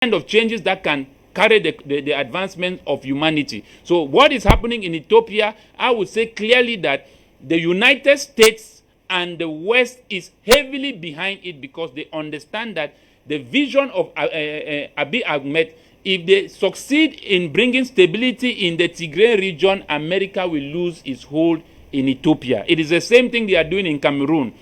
kind of changes that can carry the advancement of humanity. So what is happening in Ethiopia, I would say clearly that the United States and the West is heavily behind it, because they understand that the vision of Abiy Ahmed, if they succeed in bringing stability in the Tigray region, America will lose its hold in Ethiopia. It is the same thing they are doing in Cameroon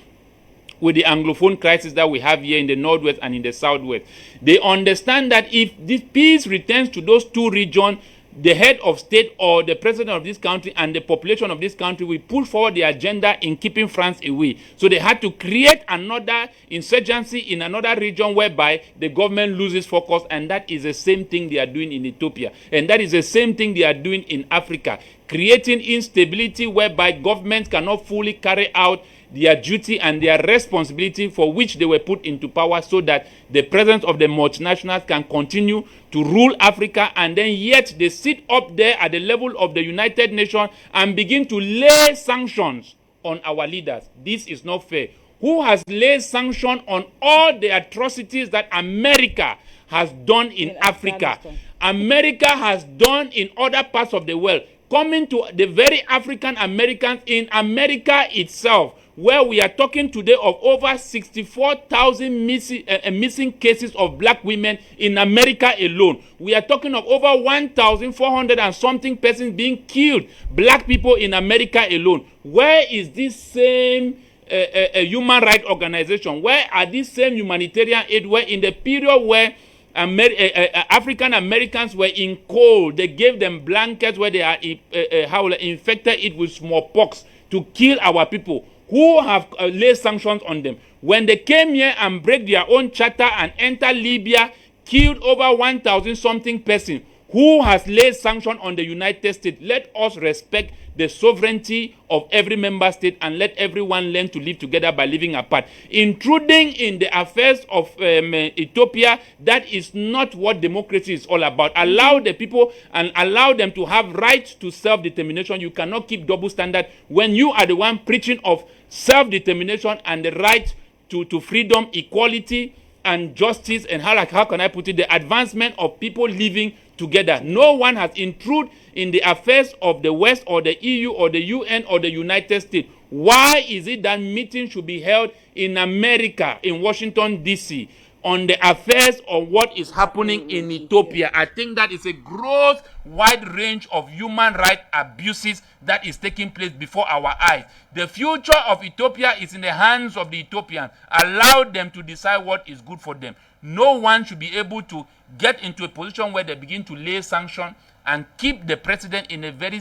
with the Anglophone crisis that we have here in the Northwest and in the Southwest. They understand that if this peace returns to those two regions, the head of state or the president of this country and the population of this country will push forward the agenda in keeping France away. So they had to create another insurgency in another region whereby the government loses focus, and that is the same thing they are doing in Ethiopia. And that is the same thing they are doing in Africa, creating instability whereby governments cannot fully carry out their duty and their responsibility for which they were put into power, so that the presence of the multinationals can continue to rule Africa, and then yet they sit up there at the level of the United Nations and begin to lay sanctions on our leaders. This is not fair. Who has laid sanctions on all the atrocities that America has done in Africa? America has done in other parts of the world, coming to the very African Americans in America itself, where we are talking today of over 64,000 missing cases of black women in America alone. We are talking of over 1,400 and something persons being killed, black people in America alone. Where is this same human rights organization? Where are these same humanitarian aid, where in the period where African Americans were in cold, they gave them blankets where they are infected it with smallpox to kill our people? Who have laid sanctions on them? When they came here and break their own charter and enter Libya, killed over 1,000 something persons, who has laid sanctions on the United States? Let us respect the sovereignty of every member state and let everyone learn to live together by living apart. Intruding in the affairs of Ethiopia, that is not what democracy is all about. Allow the people and allow them to have rights to self-determination. You cannot keep double standard when you are the one preaching of self-determination and the right to freedom, equality, and justice, and how can I put it, the advancement of people living together. No one has intruded in the affairs of the West or the EU or the UN or the United States. Why is it that meetings should be held in America, in Washington, D.C., on the affairs of what is happening in Ethiopia? I think that is a gross, wide range of human rights abuses that is taking place before our eyes. The future of Ethiopia is in the hands of the Ethiopians. Allow them to decide what is good for them. No one should be able to get into a position where they begin to lay sanctions and keep the president in a very,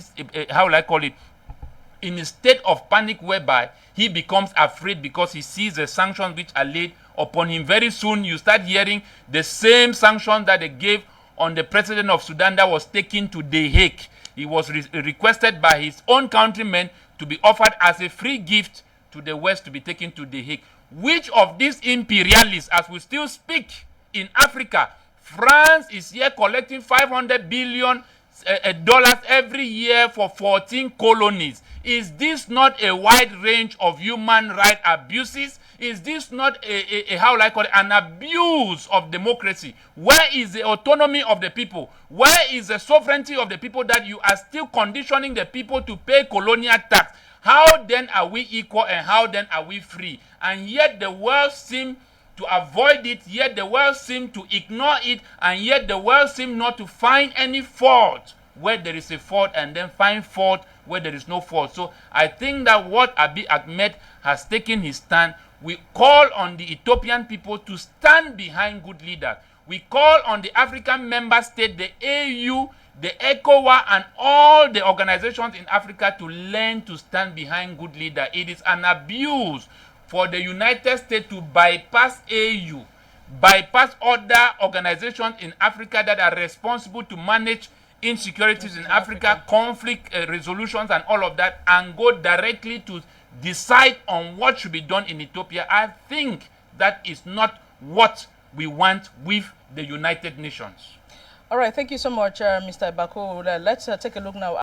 how will I call it, in a state of panic whereby he becomes afraid because he sees the sanctions which are laid upon him. Very soon you start hearing the same sanctions that they gave on the president of Sudan that was taken to The Hague. He was requested by his own countrymen to be offered as a free gift to the West to be taken to The Hague. Which of these imperialists, as we still speak in Africa, France is here collecting $500 billion every year for 14 colonies. Is this not a wide range of human rights abuses? Is this not how will I call it, an abuse of democracy? Where is the autonomy of the people? Where is the sovereignty of the people that you are still conditioning the people to pay colonial tax? How then are we equal and how then are we free? And yet the world seems to avoid it, yet the world seems to ignore it, and yet the world seems not to find any fault where there is a fault and then find fault where there is no fault. So I think that what Abiy Ahmed has taken his stand, we call on the Ethiopian people to stand behind good leaders. We call on the African member state, the AU, the ECOWAS, and all the organizations in Africa to learn to stand behind good leaders. It is an abuse for the United States to bypass AU, bypass other organizations in Africa that are responsible to manage insecurities in Africa, conflict resolutions and all of that, and go directly to decide on what should be done in Ethiopia. I think that is not what we want with the United Nations. All right, thank you so much, Mr. Bako. Let's take a look now.